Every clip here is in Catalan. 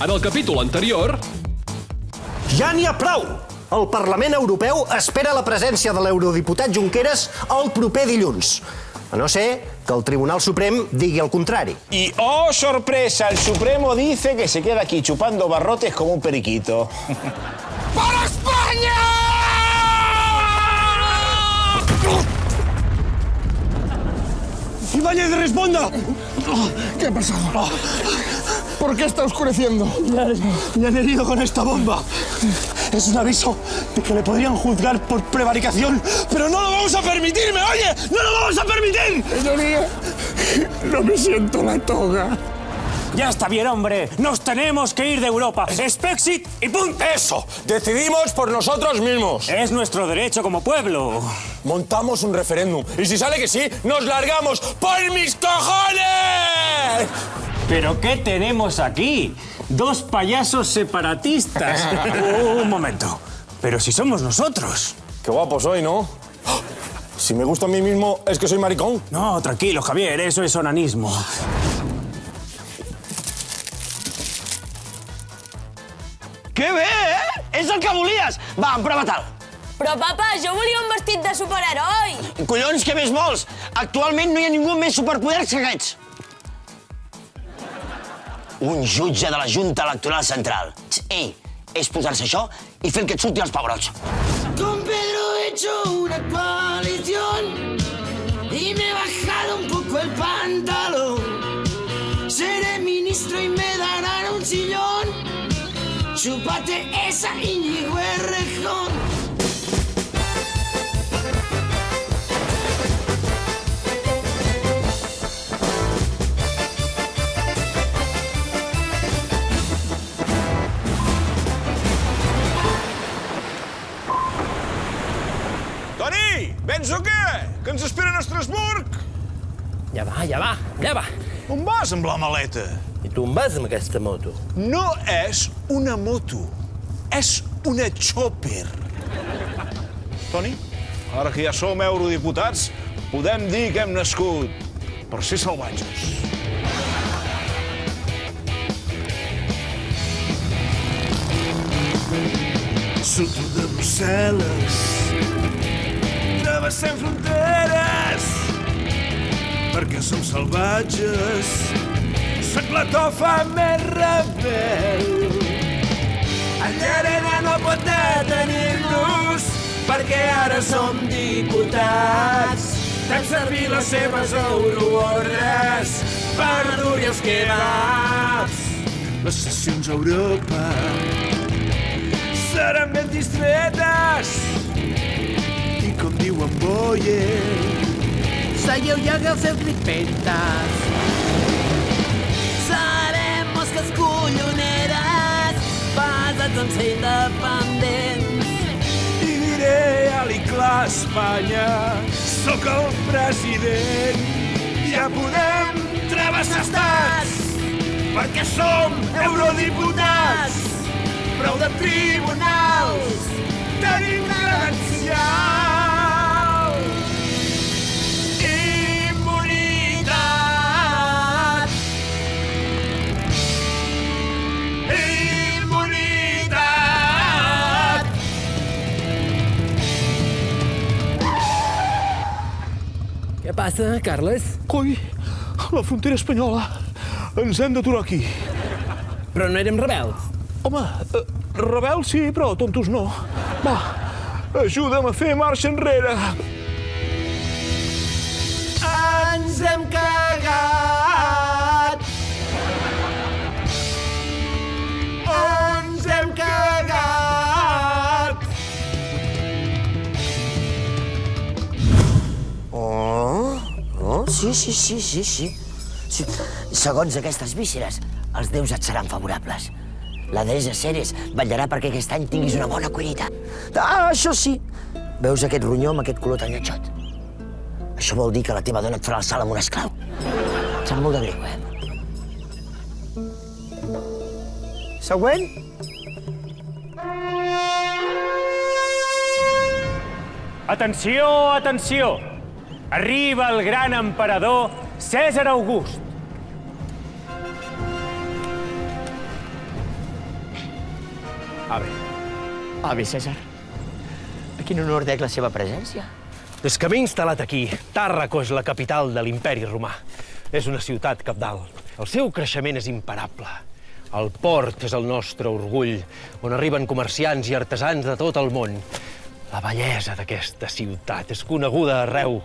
En el capítol anterior... Ja n'hi ha prou! El Parlament Europeu espera la presència de l'eurodiputat Junqueras el proper dilluns. A no ser que el Tribunal Suprem digui el contrari. Y, oh, sorpresa, el Supremo dice que se queda aquí chupando barrotes como un periquito. ¡Para España! ¡Ibáñez, responda! ¿Qué ha pasado? ¿Por qué está oscureciendo? Me han herido con esta bomba. Es un aviso de que le podrían juzgar por prevaricación, pero no lo vamos a permitir, ¿me oye? ¡No lo vamos a permitir! Señoría, no me siento la toga. Ya está bien, hombre. Nos tenemos que ir de Europa. Spexit y punto. ¡Eso! Decidimos por nosotros mismos. Es nuestro derecho como pueblo. Montamos un referéndum. Y si sale que sí, nos largamos. ¡Por mis cojones! ¿Pero qué tenemos aquí? Dos payasos separatistas. Un momento. Pero si somos nosotros. Qué guapo soy, ¿no? Si me gusta a mí mismo, ¿es que soy maricón? No, tranquilo, Javier. Eso es onanismo. Que bé, eh? És el que volies! Va, prova tal. Però, papa, jo volia un vestit de superheroi. Collons, què més vols? Actualment no hi ha ningú amb més superpoders que aquests. Un jutge de la Junta Electoral Central. Ei, és posar-se això i fer el que et surti als pebrots. Con Pedro he hecho una coalición y me he bajado un poco el pantalón. Seré ministro y me darán un sillón. Chúpate esa, Íñigo Errejón. Toni, vens o què? Que ens esperen a Estrasburg? Ja va. On vas amb la maleta? I tu on vas amb aquesta moto? No és una moto, és una chopper. Toni, ara que ja som eurodiputats, podem dir que hem nascut per ser salvatges. Surto de Brussel·les, travessem fronteres, perquè som salvatges. Soc la tofa més rebel. El Llarena no pot detenir-nos, perquè ara som diputats. Fem servir les seves euroordres per dur-hi els kebabs. Les sessions a Europa seran ben distretes i, com diuen Boyer, Saieu ja dels seus ripetes. Seremos que escolloneres, basats en ser independents. i diré alt i clar, Espanya, sóc el president. Ja podem travessar estats, perquè som eurodiputats. Prou de tribunals, tenim credencials. Què passa, Carles? Coi, la frontera espanyola. Ens hem d'aturar aquí. Però no érem rebels. Home, rebels sí, però tontos no. Va, ajuda'm a fer marxa enrere. Ens hem cagat. Ens hem cagat. Oh, sí. Segons aquestes vísceres, els déus et seran favorables. La deessa Ceres vetllarà perquè aquest any tinguis una bona collita. Ah, això sí. Veus aquest ronyó amb aquest color tan lletjot? Això vol dir que la teva dona et farà el salt amb un esclau. Et sap molt de greu, eh? Següent. Atenció, atenció! Arriba el gran emperador Cèsar August. Ave, César. A quin honor dec la seva presència? Des que m'he instal·lat aquí, Tàrraco és la capital de l'imperi romà. És una ciutat cabdal. El seu creixement és imparable. El port és el nostre orgull, on arriben comerciants i artesans de tot el món. La bellesa d'aquesta ciutat és coneguda arreu.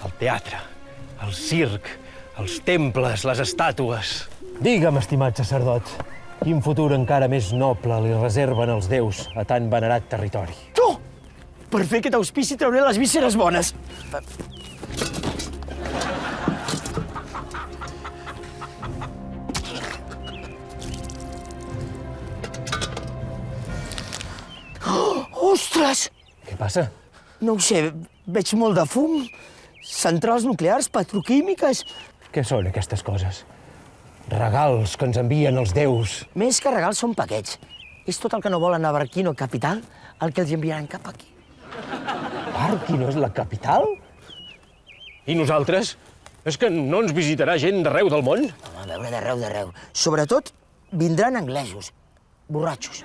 El teatre, el circ, els temples, les estàtues. Digue'm, estimat sacerdot, quin futur encara més noble li reserven els déus a tan venerat territori? Tu! Per fer aquest auspici trauré les vísceres bones. Ostres! Què passa? No ho sé, veig molt de fum. Centrals nuclears, petroquímiques... Què són aquestes coses? Regals que ens envien els déus. Més que regals són paquets. És tot el que no volen a Barquino capital el que els enviaran cap aquí. Barquino és la capital? I nosaltres? És que no ens visitarà gent d'arreu del món? Home, a veure, d'arreu. Sobretot, vindran anglesos, borratxos.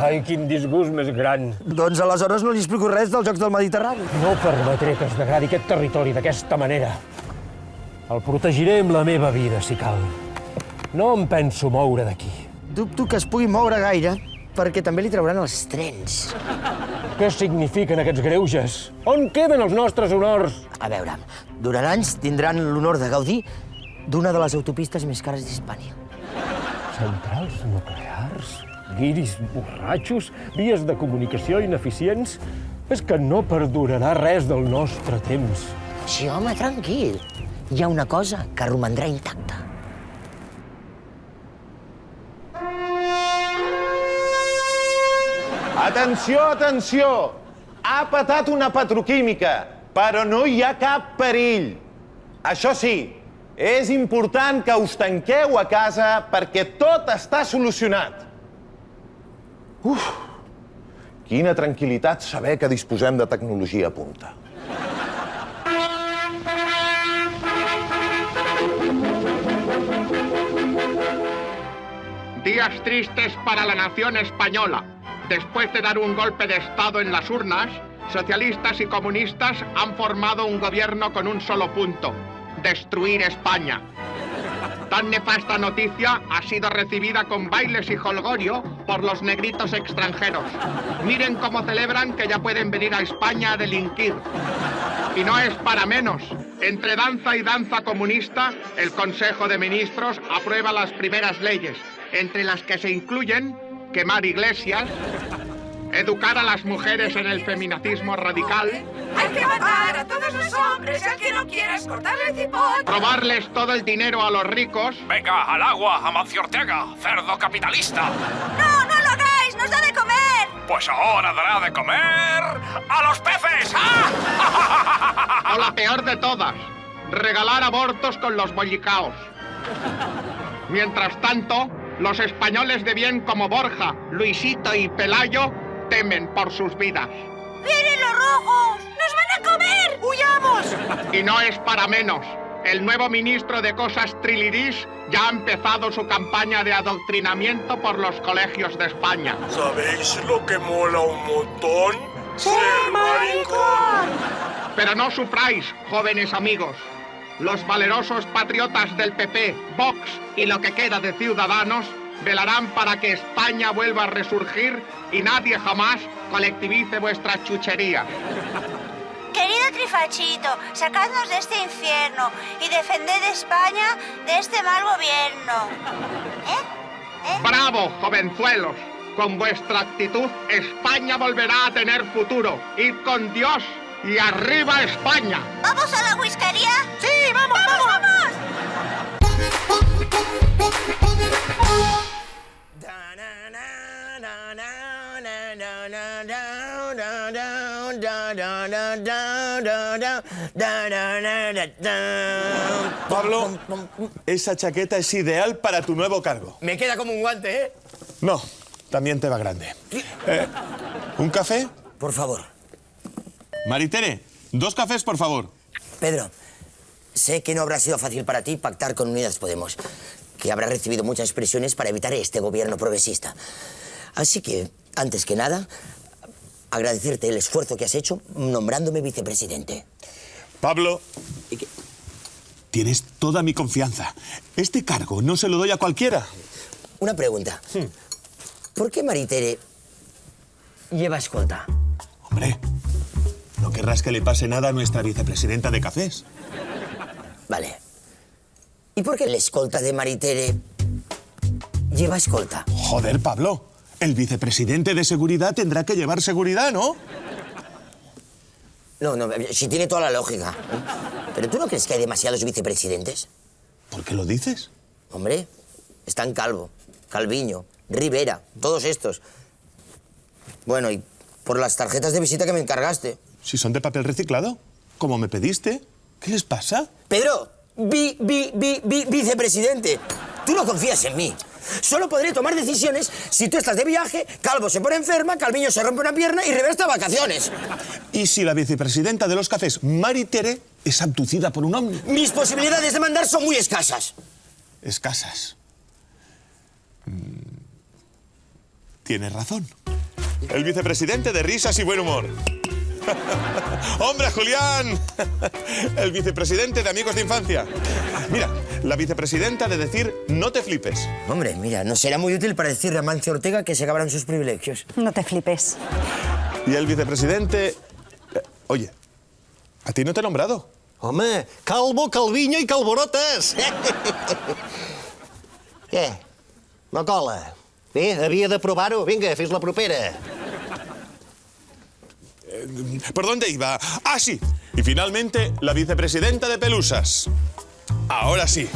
Ai, quin disgust més gran. Doncs aleshores no li explico res dels Jocs del Mediterrani. No permetré que es degradi aquest territori d'aquesta manera. El protegiré amb la meva vida, si cal. No em penso moure d'aquí. Dubto que es pugui moure gaire, perquè també li trauran els trens. Què signifiquen aquests greuges? On queden els nostres honors? A veure, durant anys tindran l'honor de gaudir d'una de les autopistes més cares d'Hispània. Centrals nuclears? Guiris borratxos? Vies de comunicació ineficients? És que no perdurarà res del nostre temps. Sí, home, tranquil. Hi ha una cosa que romandrà intacta. Atenció, atenció! Ha patat una petroquímica, però no hi ha cap perill. Això sí, és important que us tanqueu a casa perquè tot està solucionat. Uf! Quina tranquil·litat saber que disposem de tecnologia a punta. Días tristes para la nación española. Después de dar un golpe de Estado en las urnas, socialistas y comunistas han formado un gobierno con un solo punto: destruir España. Tan nefasta noticia ha sido recibida con bailes y jolgorio por los negritos extranjeros. Miren cómo celebran que ya pueden venir a España a delinquir. Y no es para menos. Entre danza y danza comunista, el Consejo de Ministros aprueba las primeras leyes, entre las que se incluyen quemar iglesias, educar a las mujeres en el feminacismo radical, hay que matar a todos los hombres y al que no quieras cortarle el cipote, robarles todo el dinero a los ricos. Venga, al agua, Amancio Ortega, cerdo capitalista. ¡No, no lo hagáis! ¡Nos da de comer! Pues ahora dará de comer a los peces. O la peor de todas, regalar abortos con los bollicaos. Mientras tanto, los españoles de bien como Borja, Luisito y Pelayo temen por sus vidas. ¡Vienen los rojos! ¡Nos van a comer! ¡Huyamos! Y no es para menos. El nuevo ministro de Cosas Trilirís ya ha empezado su campaña de adoctrinamiento por los colegios de España. ¿Sabéis lo que mola un montón? ¡Ser maricón! Pero no sufráis, jóvenes amigos. Los valerosos patriotas del PP, Vox y lo que queda de Ciudadanos velarán para que España vuelva a resurgir y nadie jamás colectivice vuestra chuchería. Querido Trifachito, sacadnos de este infierno y defended España de este mal gobierno. ¡Bravo, jovenzuelos! Con vuestra actitud, España volverá a tener futuro. ¡Id con Dios y arriba España! ¿Vamos a la whiskería? ¡Sí, vamos, vamos! ¡Vamos! Pablo, esa chaqueta es ideal para tu nuevo cargo. Me queda como un guante, ¿eh? No, también te va grande. ¿Un café? Por favor. Maritere, 2 cafés, por favor. Pedro, sé que no habrá sido fácil para ti pactar con Unidas Podemos, que habrá recibido muchas presiones para evitar este gobierno progresista. Así que, antes que nada, agradecerte el esfuerzo que has hecho nombrándome vicepresidente. Pablo, tienes toda mi confianza. Este cargo no se lo doy a cualquiera. Una pregunta. ¿Por qué Maritere lleva escolta? Hombre, no querrás que le pase nada a nuestra vicepresidenta de cafés. Vale. ¿Y por qué la escolta de Maritere lleva escolta? Joder, Pablo, el vicepresidente de seguridad tendrá que llevar seguridad, ¿no? No, sí tiene toda la lógica. ¿Pero tú no crees que hay demasiados vicepresidentes? ¿Por qué lo dices? Hombre, están Calvo, Calviño, Rivera, todos estos. Bueno, y por las tarjetas de visita que me encargaste. Si son de papel reciclado, como me pediste. ¿Qué les pasa? Pedro, vicepresidente, tú no confías en mí. Solo podré tomar decisiones si tú estás de viaje, Calvo se pone enferma, Calviño se rompe una pierna y Rivera está de vacaciones. ¿Y si la vicepresidenta de los cafés, Maritere, es abducida por un ovni? Mis posibilidades de mandar son muy escasas. Escasas. Tienes razón. El vicepresidente de risas y buen humor. ¡Hombre, Julián! El vicepresidente de amigos de infancia. Mira, la vicepresidenta de decir no te flipes. Hombre, mira, no será muy útil para decirle a Mancio Ortega que se acabarán sus privilegios. No te flipes. Y el vicepresidente... Oye, ¿a ti no te he nombrado? Home, Calvo, Calviño i Calborotes. Què? No cola? Bé, havia de provar-ho. Vinga, fes la propera. ¿Por dónde iba? ¡Ah, sí! Y finalmente, la vicepresidenta de Pelusas. Ahora sí.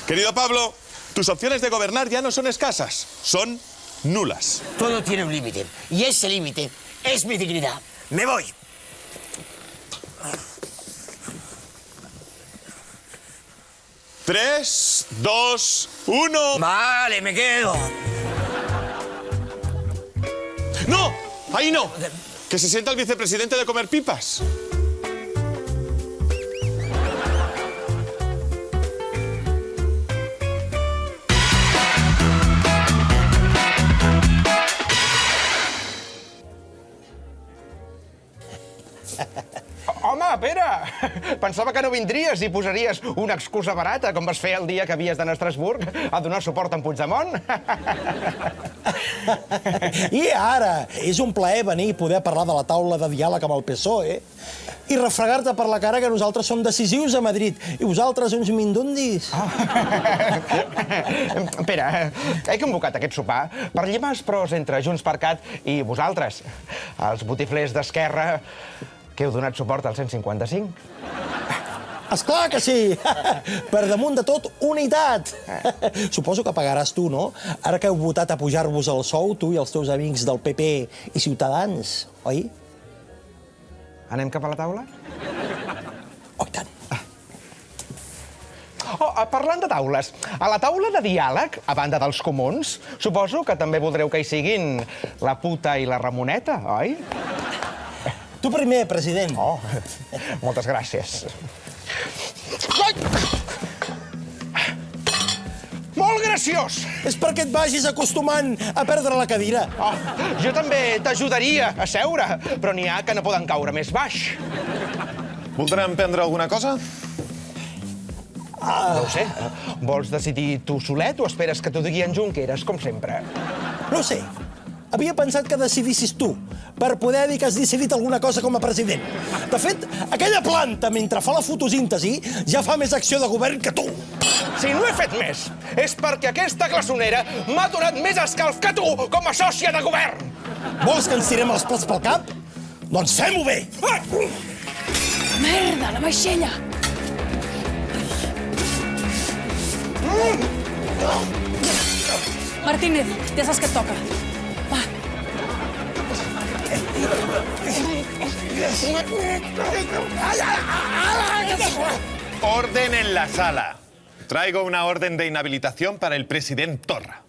Querido Pablo, tus opciones de gobernar ya no son escasas, son nulas. Todo tiene un límite, y ese límite es mi dignidad. ¡Me voy! ¡3, 2, 1... Vale, me quedo. ¡No! ¡Ahí no! Que se sienta el vicepresidente de comer pipas. Home, Pere, pensava que no vindries i posaries una excusa barata, com vas fer el dia que havies d'anar a Estrasburg a donar suport a en Puigdemont. I ara, és un plaer venir i poder parlar de la taula de diàleg amb el PSOE i refregar-te per la cara que nosaltres som decisius a Madrid i vosaltres uns mindundis. Pere, he convocat aquest sopar per llimar els pros entre JxCat i vosaltres, els botiflers d'Esquerra, que heu donat suport al 155. Esclar que sí! Per damunt de tot, unitat! Suposo que pagaràs tu, no? Ara que heu votat a pujar-vos el sou, tu i els teus amics del PP i Ciutadans, oi? Anem cap a la taula? Oh, i tant. Oh, parlant de taules, a la taula de diàleg, a banda dels comuns, suposo que també voldreu que hi siguin la puta i la Ramoneta, oi? Tu primer, president. Oh, moltes gràcies. Molt graciós! És perquè et vagis acostumant a perdre la cadira. Oh, jo també t'ajudaria a seure, però n'hi ha que no poden caure més baix. Voldrem prendre alguna cosa? No ho sé. Vols decidir tu solet o esperes que t'ho digui en Junqueras, com sempre? No ho sé. Havia pensat que decidissis tu, per poder dir que has decidit alguna cosa com a president. De fet, aquella planta, mentre fa la fotosíntesi, ja fa més acció de govern que tu. Si no he fet més, és perquè aquesta glaçonera m'ha donat més escalf que tu com a sòcia de govern. Vols que ens tirem els plats pel cap? Doncs fem-ho bé! Merda, la vaixella! Martínez, ja saps què et toca. Va. Orden en la sala. Traigo una orden de inhabilitación para el presidente Torra.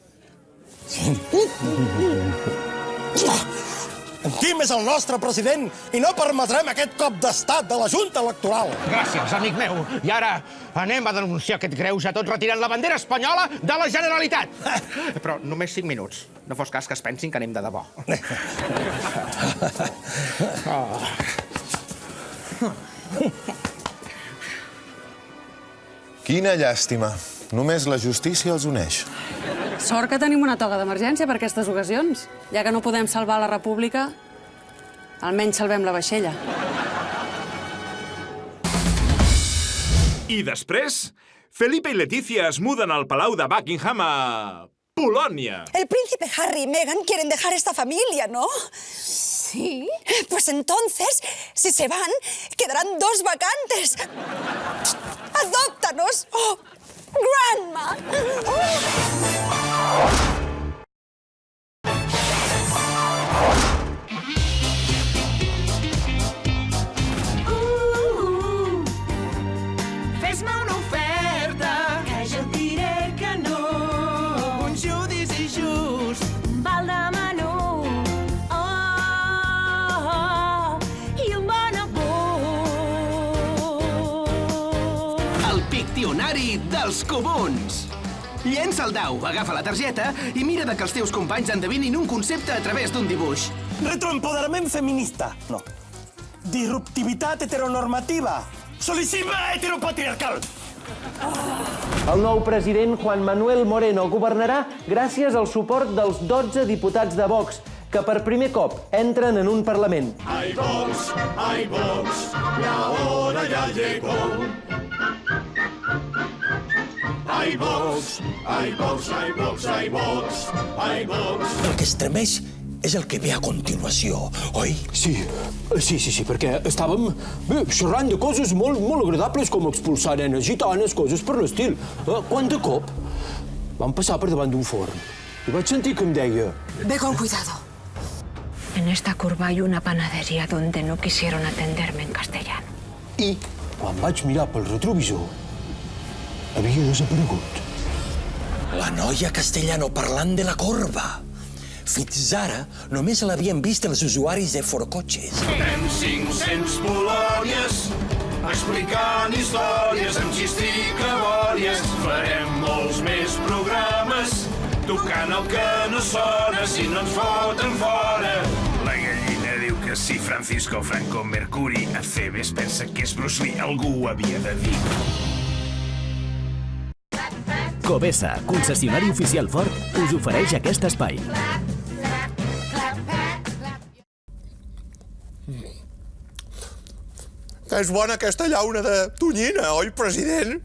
En Quim és el nostre president i no permetrem aquest cop d'estat de la Junta Electoral. Gràcies, amic meu. I ara anem a denunciar aquest greuge tot retirant la bandera espanyola de la Generalitat. Però només 5 minuts. No fos cas que es pensin que anem de debò. Quina llàstima. Només la justícia els uneix. Sort que tenim una toga d'emergència per aquestes ocasions. Ja que no podem salvar la república, almenys salvem la vaixella. I després, Felipe i Leticia es muden al Palau de Buckingham a Polònia. El príncipe Harry y Meghan quieren dejar esta familia, ¿no? Sí. Pues entonces, si se van, quedarán 2 vacantes. ¡Adóptanos! ¡Oh! ¡Grandma! Fes-me una oferta, que jo et diré que no. Un judici just, un bal de menú. Oh, i un bon abús. El Piccionari dels Comuns. Llença el dau, agafa la targeta i mira de que els teus companys endevinin un concepte a través d'un dibuix. Retroempoderament feminista. No. Disruptivitat heteronormativa. Sol·licima heteropatriarcal. El nou president Juan Manuel Moreno governarà gràcies al suport dels 12 diputats de Vox, que per primer cop entren en un Parlament. Ay, Vox, la hora ya llegó. Ai, Vox, ai, Vox, ai, Vox, ai, Vox, ai, Vox. El que estremeix és el que ve a continuació, oi? Sí, perquè estàvem xerrant de coses molt agradables com expulsar nenes gitanes, coses per l'estil. Quan de cop vam passar per davant d'un forn i vaig sentir que em deia... Ve con cuidado. En esta curva hay una panadería donde no quisieron atenderme en castellano. I quan vaig mirar pel retrovisor, havia desaparegut. La noia castellano parlant de la corba. Fins ara només l'havien vist els usuaris de forcotxes. Fem 500 Polònies, explicant històries amb xisticabòries. Farem molts més programes, tocant el que no sona si no ens foten fora. La gallina diu que si Francisco Franco Mercuri Aceves pensa que és Bruce Lee, algú ho havia de dir. Covesa, concessionari oficial Ford, us ofereix aquest espai. Que és bona aquesta llauna de tonyina, oi, president?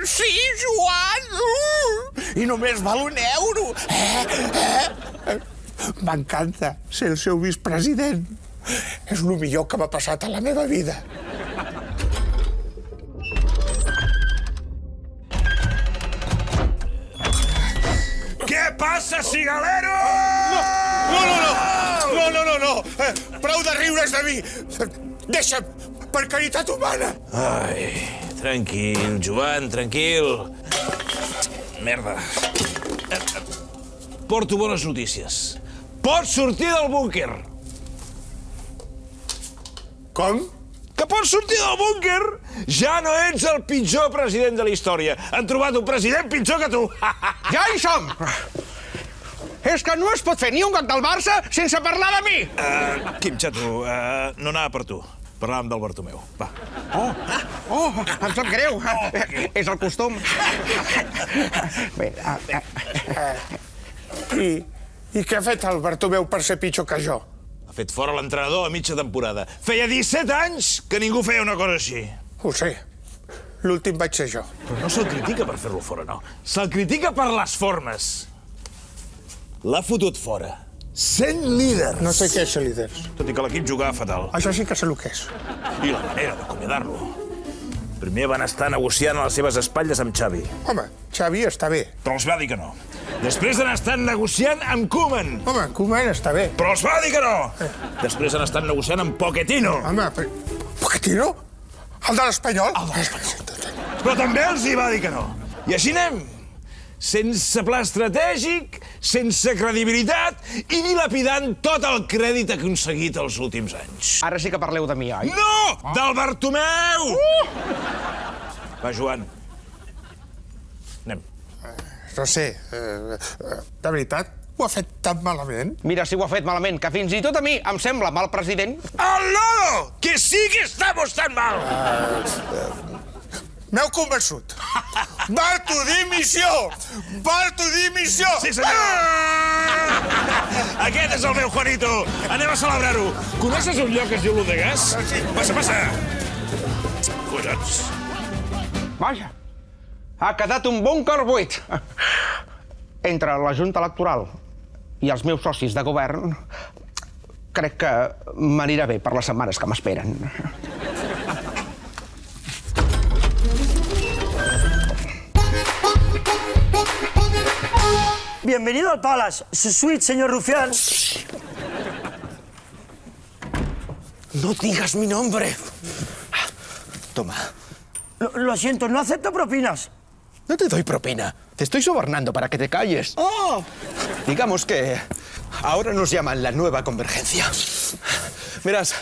Sí, Joan! I només val €1. M'encanta ser el seu vicepresident. És el millor que m'ha passat a la meva vida. Què passa, cigalero? No. Prou de riures de mi. Deixa'm, per caritat humana. Ai, tranquil, Joan, tranquil. Merda. Porto bones notícies. Pots sortir del búnquer. Com? Que pots sortir del búnquer? Ja no ets el pitjor president de la història. Han trobat un president pitjor que tu. Ja hi som! És que no es pot fer ni un gol del Barça sense parlar de mi! Quim, xato, no anava per tu. Parlàvem del Bartomeu. Va. Em sap greu. És el costum. Bé, I què ha fet el Bartomeu per ser pitjor que jo? Ha fet fora l'entrenador a mitja temporada. Feia 17 anys que ningú feia una cosa així. Ho sé. L'últim vaig ser jo. Però no se'l critica per fer-lo fora, no. Se'l critica per les formes. L'ha fotut fora. 100 líders. No sé què és ser líders. Tot i que l'equip jugava fatal. Això sí que sé el que és. I la manera d'acomiadar-lo. Primer van estar negociant a les seves espatlles amb Xavi. Home, Xavi està bé. Però els va dir que no. Després han estat negociant amb Koeman. Home, Koeman està bé. Però els va dir que no. Després han estat negociant amb Pochettino. Home, Pochettino? El de l'Espanyol? El de l'Espanyol. Però també els hi va dir que no. I així anem. sense pla estratègic, sense credibilitat i dilapidant tot el crèdit aconseguit els últims anys. Ara sí que parleu de mi, oi? No! Del Bartomeu! Va, Joan. Anem. No sé, de veritat, ho ha fet tan malament? Mira, si ho ha fet malament, que fins i tot a mi em sembla mal president. ¡Al loro! ¡Que sí que estamos tan mal! M'heu convençut. Va tu dimissió! Va tu dimissió! Sí, senyor! Aquest és el meu Juanito. Anem a celebrar-ho. Coneixes un lloc que es diu Lodegas? Passa, passa. Collons. Vaja, ha quedat un búnquer buit. Entre la Junta Electoral i els meus socis de govern, crec que m'anirà bé per les setmanes que m'esperen. Bienvenido al Palace. Su suite, señor Rufián. No digas mi nombre. Toma. Lo siento, no acepto propinas. No te doy propina. Te estoy sobornando para que te calles. ¡Oh! Digamos que ahora nos llaman la nueva convergencia. Verás,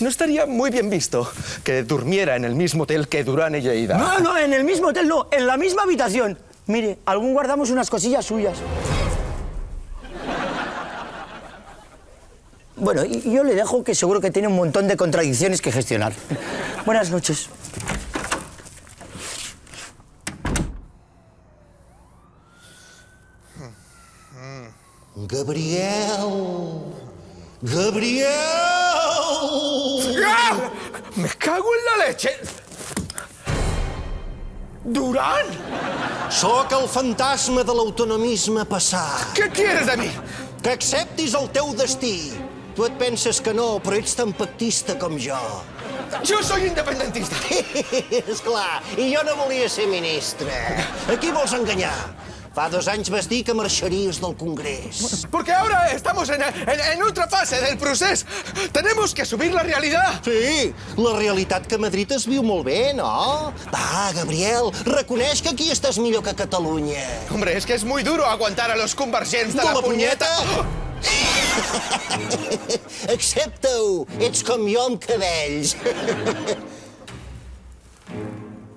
no estaría muy bien visto que durmiera en el mismo hotel que Durán y Lleida. No, en el mismo hotel no, en la misma habitación. Mire, algún guardamos unas cosillas suyas. Bueno, y yo le dejo, que seguro que tiene un montón de contradicciones que gestionar. Buenas noches. Gabriel! Gabriel! ¡Ah! ¡Me cago en la leche! ¿Durán? Sóc el fantasma de l'autonomisme passat. ¿Qué quieres de mí? Que acceptis el teu destí. Tu et penses que no, però ets tan pactista com jo. Yo soy independentista. Esclar, i jo no volia ser ministre. A qui vols enganyar? Fa 2 anys vas dir que marxaries del Congrés. Porque ahora estamos en otra fase del proceso. Tenemos que subir la realidad. Sí, la realitat que a Madrid es viu molt bé, no? Va, Gabriel, reconeix que aquí estàs millor que a Catalunya. Hombre, es que es muy duro aguantar a los convergents de la punyeta. Accepta-ho, ets com jo amb cabells.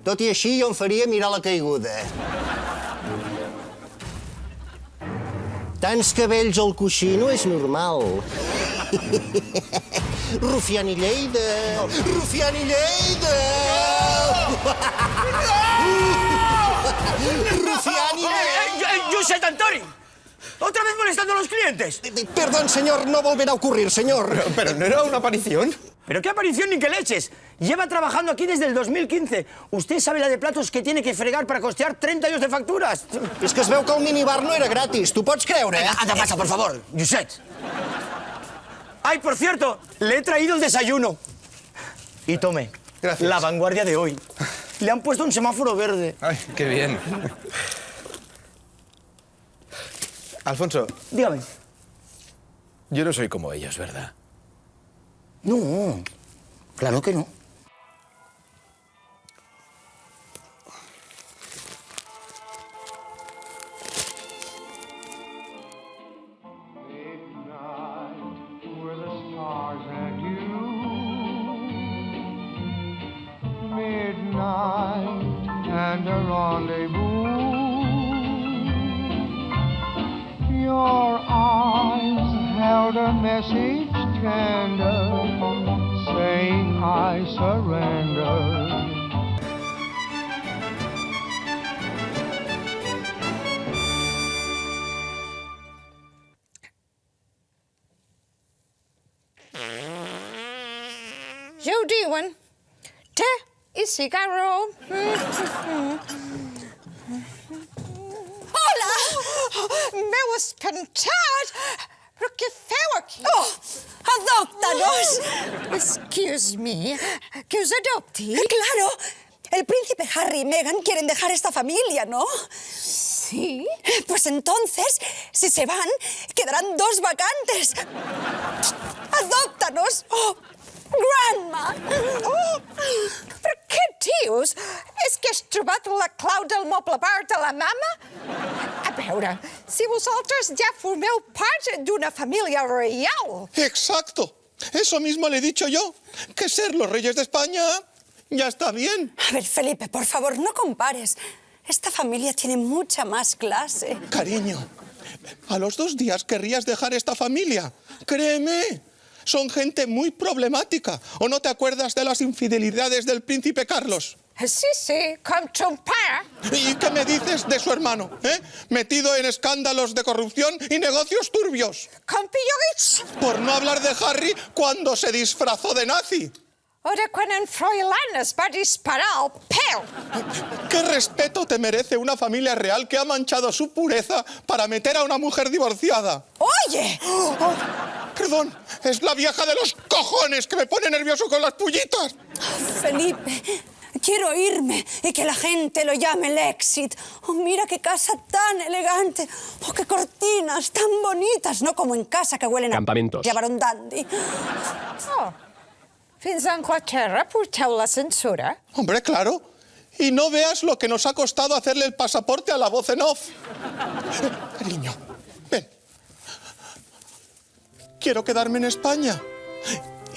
Tot i així, jo em faria mirar la caiguda. Tants cabells al coixí no és normal. Rufián i Lleida! Rufián i Lleida! Rufián y ¡Josep Antoni! ¿Otra vez molestando a los clientes? Perdón, señor, no volverá a ocurrir, señor. ¿Pero no era una aparición? ¿Pero qué aparición ni qué leches? Lleva trabajando aquí desde el 2015. Usted sabe la de platos que tiene que fregar para costear 30 años de facturas. És que es veu que el minibar no era gratis, t'ho pots creure? Anda, pasa, por favor, Josep. Ay, por cierto, le he traído el desayuno. Y tome, gracias. La vanguardia de hoy. Le han puesto un semáforo verde. Ay, qué bien. Alfonso. Dígame. Yo no soy como ellos, ¿verdad? No, claro que no. Midnight and a rendezvous. Your eyes held a message tender, saying I surrender. Jo diuen te i cigarro. Hola! M'heu espantat! Però què feu aquí? Oh, adóptanos. Excuse me, que us adopti? Claro, el príncipe Harry y Meghan quieren dejar esta familia, ¿no? Sí. Pues entonces, si se van, quedarán 2 vacantes. Adóptanos. Oh, Grandma. Oh, ¿Pero Què dius? És que has trobat la clau del moble bar de la mama? A veure, si vosaltres ja formeu part d'una família reial. Exacto. Eso mismo le he dicho yo. Que ser los reyes de España ya está bien. A ver, Felipe, por favor, no compares. Esta familia tiene mucha más clase. Cariño, a los 2 días querrías dejar esta familia. Créeme, son gente muy problemática. ¿O no te acuerdas de las infidelidades del príncipe Carlos? Sí, con tu padre. ¿Y qué me dices de su hermano? Metido en escándalos de corrupción y negocios turbios. Con Pillovich. Por no hablar de Harry cuando se disfrazó de nazi. Ahora cuando en Froilán es va a disparar al pelo. ¿Qué respeto te merece una familia real que ha manchado su pureza para meter a una mujer divorciada? ¡Oye! Oh, perdón, es la vieja de los cojones que me pone nervioso con las pullitas. Felipe, quiero irme y que la gente lo llame el éxito. Oh, mira qué casa tan elegante. Oh, qué cortinas tan bonitas. No como en casa que huelen Campamentos. a Barón Dandy. Oh. Fins a Anglaterra porteu la censura? Hombre, claro. Y no veas lo que nos ha costado hacerle el pasaporte a la voz en off. Cariño, ven. Quiero quedarme en España.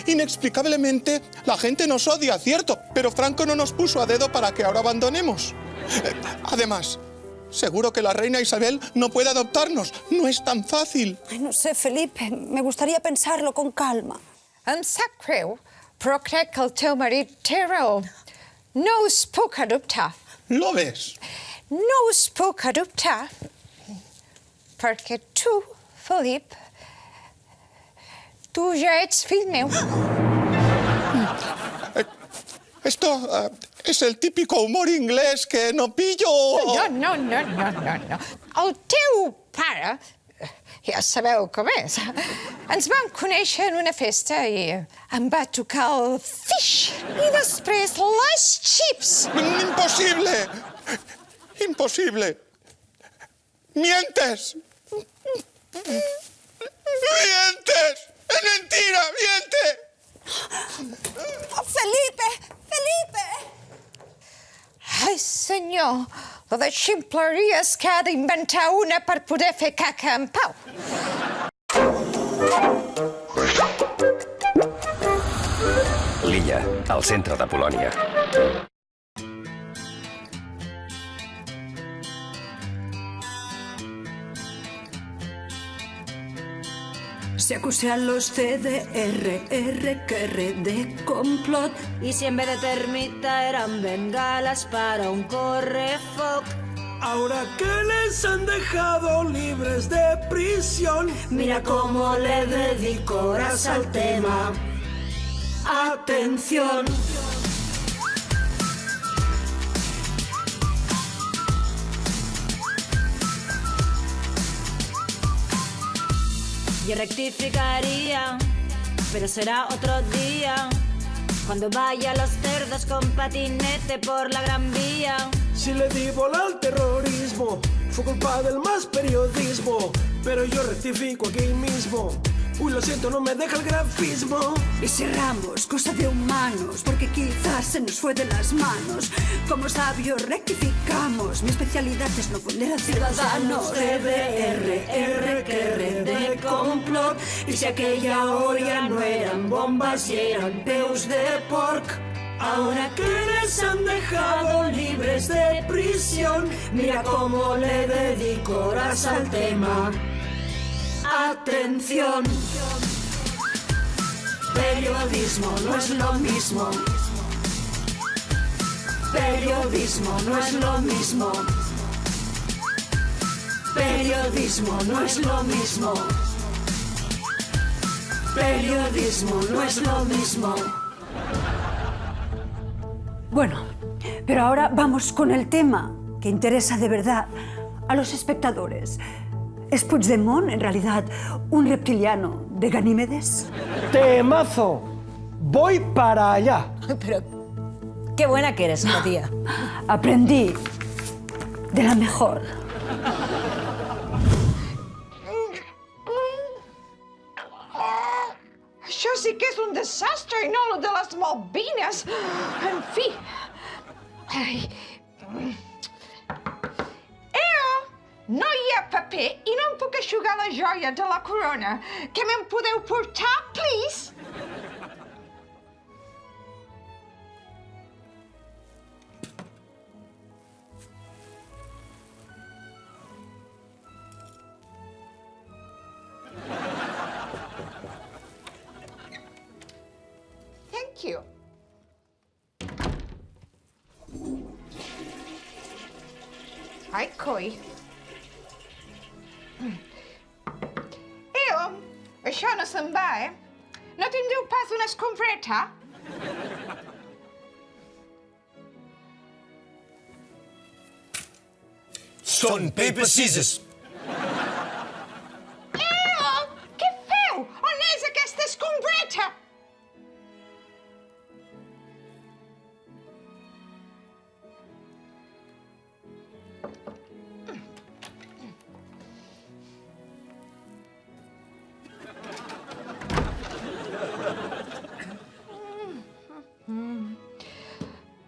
Inexplicablemente, la gente nos odia, cierto, pero Franco no nos puso a dedo para que ahora abandonemos. Además, seguro que la reina Isabel no puede adoptarnos. No es tan fácil. Ay, no sé, Felipe. Me gustaría pensarlo con calma. Em sap greu, però crec que el teu marit té raó. No us puc adoptar. ¿Lo ves? No us puc adoptar perquè tu, Felip, tu ja ets fill meu. Esto es el típico humor inglés que no pillo. No. El teu pare, ja sabeu com és, ens vam conèixer en una festa i em va tocar el fish i després les chips. ¡Imposible! ¡Imposible! ¡Mientes! ¡Mientes! ¡Es mentira! ¡Miente! Felipe! Ai, senyor, la de ximpleries que ha d'inventar una per poder fer caca en pau. L'illa, al centre de Polònia. Se acusan los CDR, que de complot. Y si en vez de termita eran bengalas para un correfoc. Ahora que les han dejado libres de prisión, mira cómo le dedico horas al tema. Atención. Yo rectificaría, pero será otro día, cuando vaya los cerdos con patinete por la Gran Vía. Si le di bola al terrorismo, fue culpa del más periodismo, pero yo rectifico aquí mismo. Uy, lo siento, no me deja el grafismo. Y cerramos, cosa de humanos, porque quizás se nos fue de las manos. Como sabios rectificamos, mi especialidad es no ofender a ciudadanos. CDR, que de complot. Y si aquella olla no eran bombas y eran peus de porc. Ahora que les han dejado libres de prisión, mira cómo le dedico horas al tema. Atención. Periodismo no es lo mismo. Periodismo no es lo mismo. Periodismo no es lo mismo. Periodismo no es lo mismo. Bueno, pero ahora vamos con el tema que interesa de verdad a los espectadores. ¿Es Puigdemont, en realidad, un reptiliano de Ganímedes? ¡Temazo! Voy para allá. Pero qué buena que eres, tía. Aprendí de la mejor. Això sí que és un desastre i no lo de les Malvines. En fi, Ai. No hi ha paper i no em puc eixugar la joia de la corona. Que me'n podeu portar, please? Thank you. Ai, coi. Això no se'n va, No tindreu pas una escombreta? Són paper scissors. Què feu? On és aquesta escombreta?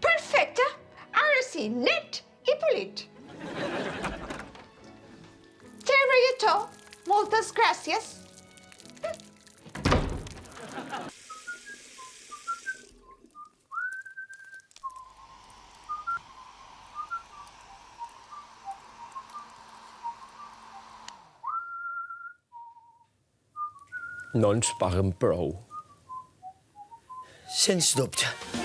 Perfecte! Ara sí, net i polit. Té, moltes gràcies. No ens paguen prou. Sens dubte.